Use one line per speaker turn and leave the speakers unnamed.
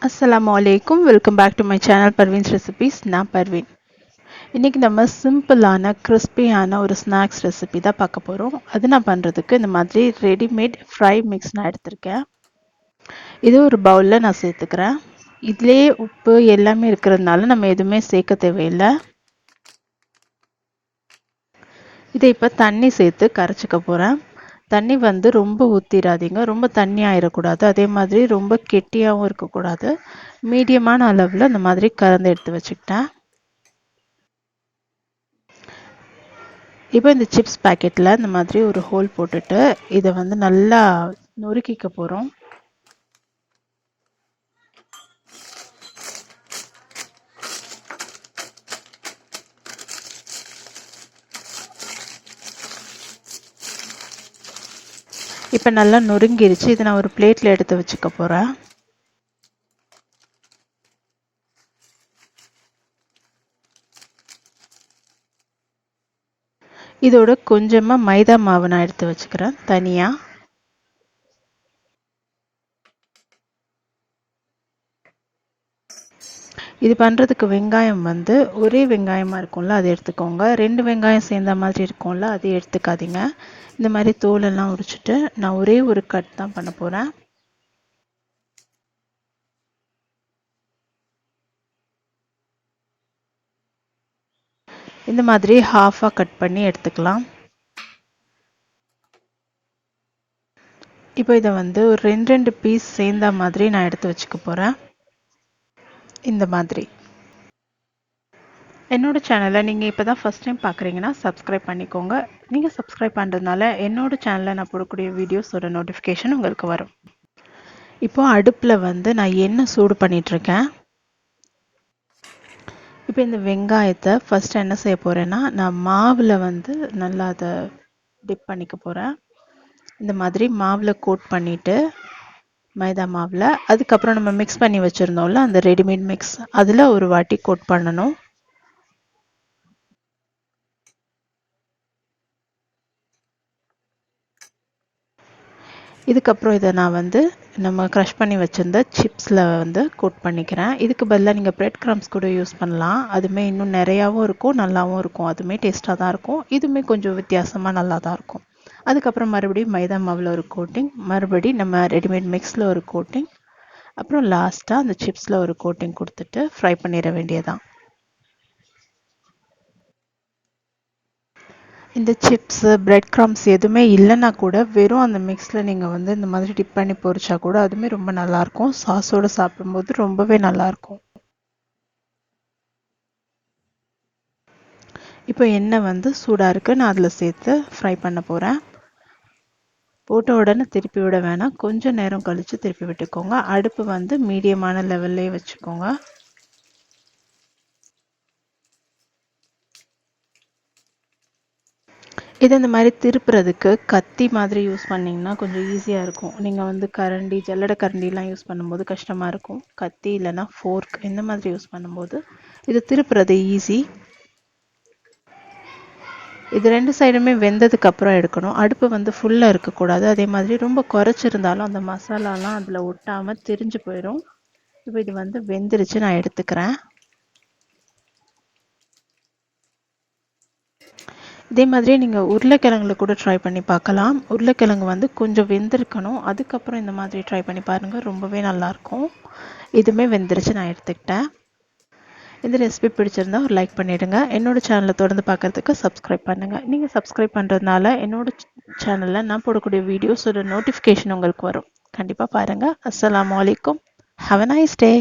Assalamu alaikum. Welcome back to my channel Parveens Recipes. நான் பர்வீன். இன்னைக்கு நம்ம சிம்பிளான கிறிஸ்பியான ஒரு ஸ்நாக்ஸ் ரெசிபி தான் பார்க்க போறோம். அது நான் பண்றதுக்கு இந்த மாதிரி ரெடிமேட் ஃப்ரை மிக்ஸ் நான் எடுத்திருக்கேன். இது ஒரு பவுல்ல நான் சேர்த்துக்கிறேன். இதுலயே உப்பு எல்லாமே இருக்கிறதுனால நம்ம எதுவுமே சேர்க்க தேவையில்லை. இதை இப்போ தண்ணி சேர்த்து கரைச்சிக்க போறேன். தண்ணி வந்து ரொம்ப ஊற்றிடாதீங்க, ரொம்ப தண்ணி ஆயிடக்கூடாது, அதே மாதிரி ரொம்ப கெட்டியாகவும் இருக்கக்கூடாது. மீடியமான அளவில் இந்த மாதிரி கலந்து எடுத்து வச்சுக்கிட்டேன். இப்போ இந்த சிப்ஸ் பேக்கெட்டில் இந்த மாதிரி ஒரு ஹோல் போட்டுட்டு இதை வந்து நல்லா நொறுக்கிக்க போகிறோம். இப்போ நல்லா நொறுங்கிருச்சு. இதை நான் ஒரு பிளேட்டில் எடுத்து வச்சுக்க போகிறேன். இதோட கொஞ்சமாக மைதா மாவு நான் எடுத்து வச்சுக்கிறேன் தனியாக. இது பண்ணுறதுக்கு வெங்காயம் வந்து ஒரே வெங்காயமாக இருக்கும்ல அது எடுத்துக்கோங்க. 2 வெங்காயம் சேர்ந்த மாதிரி இருக்கும்ல அது எடுத்துக்காதீங்க. இந்த மாதிரி தோலெல்லாம் உரிச்சிட்டு நான் ஒரே ஒரு கட் தான் பண்ண போகிறேன். இந்த மாதிரி ஹாஃபாக கட் பண்ணி எடுத்துக்கலாம். இப்போ இதை வந்து ஒரு 2 பீஸ் சேர்ந்த மாதிரி நான் எடுத்து வச்சுக்க போகிறேன். இந்த மாதிரி என்னோட சேனலை நீங்கள் இப்போ தான் ஃபஸ்ட் டைம் பார்க்குறீங்கன்னா சப்ஸ்கிரைப் பண்ணிக்கோங்க. நீங்கள் சப்ஸ்கிரைப் பண்ணுறதுனால என்னோட சேனலில் நான் போடக்கூடிய வீடியோஸோட நோட்டிஃபிகேஷன் உங்களுக்கு வரும். இப்போ அடுப்பில் வந்து நான் எண்ணெய் சூடு பண்ணிகிட்ருக்கேன். இப்போ இந்த வெங்காயத்தை ஃபஸ்ட்டு என்ன செய்ய போகிறேன்னா நான் மாவில் வந்து நல்லா அதை டிப் பண்ணிக்க போகிறேன். இந்த மாதிரி மாவில் கோட் பண்ணிவிட்டு மைதா மாவில் அதுக்கப்புறம் நம்ம மிக்ஸ் பண்ணி வச்சுருந்தோம்ல அந்த ரெடிமேட் மிக்ஸ் அதில் ஒரு வாட்டி கோட் பண்ணணும். இதுக்கப்புறம் இதை நான் வந்து நம்ம க்ரஷ் பண்ணி வச்சுருந்த சிப்ஸில் வந்து கோட் பண்ணிக்கிறேன். இதுக்கு பதிலாக நீங்கள் பிரெட் க்ரம்ஸ் கூட யூஸ் பண்ணலாம். அதுவுமே இன்னும் நிறையாவும் இருக்கும், நல்லாவும் இருக்கும். அதுவுமே டேஸ்ட்டாக தான் இருக்கும். இதுவுமே கொஞ்சம் வித்தியாசமாக நல்லா தான் இருக்கும். அதுக்கப்புறம் மறுபடியும் மைதா மாவில் ஒரு கோட்டிங், மறுபடியும் நம்ம ரெடிமேட் மிக்ஸில் ஒரு கோட்டிங், அப்புறம் லாஸ்ட்டாக அந்த சிப்ஸில் ஒரு கோட்டிங் கொடுத்துட்டு ஃப்ரை பண்ணிட வேண்டியதான். இந்த சிப்ஸு பிரெட் க்ரம்ஸ் எதுவுமே இல்லைன்னா கூட வெறும் அந்த மிக்ஸில் நீங்கள் வந்து இந்த மாதிரி டிப் பண்ணி பொரிச்சா கூட அதுவுமே ரொம்ப நல்லாயிருக்கும். சாஸோடு சாப்பிடும்போது ரொம்பவே நல்லாயிருக்கும். இப்போ எண்ணெய் வந்து சூடாக இருக்குது, நான் அதில் சேர்த்து ஃப்ரை பண்ண போகிறேன். போட்ட உடனே திருப்பி விட வேணாம், கொஞ்சம் நேரம் கழித்து திருப்பி விட்டுக்கோங்க. அடுப்பு வந்து மீடியமான லெவல்லே வச்சுக்கோங்க. இது இந்த மாதிரி திருப்புறதுக்கு கத்தி மாதிரி யூஸ் பண்ணிங்கன்னா கொஞ்சம் ஈஸியாக இருக்கும். நீங்கள் வந்து கரண்டி, ஜல்லடை கரண்டிலாம் யூஸ் பண்ணும்போது கஷ்டமாக இருக்கும். கத்தி இல்லைன்னா ஃபோர்க் இந்த மாதிரி யூஸ் பண்ணும்போது இது திருப்புறது ஈஸி. இது 2 சைடுமே வெந்ததுக்கப்புறம் எடுக்கணும். அடுப்பு வந்து ஃபுல்லாக இருக்கக்கூடாது, அதே மாதிரி ரொம்ப குறைச்சிருந்தாலும் அந்த மசாலாலாம் அதில் ஒட்டாமல் திரிஞ்சு போயிடும். இப்போ இது வந்து வெந்துருச்சு, நான் எடுத்துக்கிறேன். இதே மாதிரி நீங்கள் உருளைக்கிழங்குல கூட ட்ரை பண்ணி பார்க்கலாம். உருளைக்கிழங்கு வந்து கொஞ்சம் வெந்திருக்கணும், அதுக்கப்புறம் இந்த மாதிரி ட்ரை பண்ணி பாருங்கள், ரொம்பவே நல்லாயிருக்கும். இதுவுமே வெந்துருச்சு, நான் எடுத்துக்கிட்டேன். இந்த ரெசிபி பிடிச்சிருந்தா ஒரு லைக் பண்ணிவிடுங்க. என்னோடய சேனலை தொடர்ந்து பார்க்குறதுக்கு சப்ஸ்கிரைப் பண்ணுங்கள். நீங்கள் சப்ஸ்கிரைப் பண்ணுறதுனால என்னோட சேனலில் நான் போடக்கூடிய வீடியோஸோட நோட்டிஃபிகேஷன் உங்களுக்கு வரும். கண்டிப்பாக பாருங்கள். அஸ்ஸலாமு அலைக்கும். Have a nice day.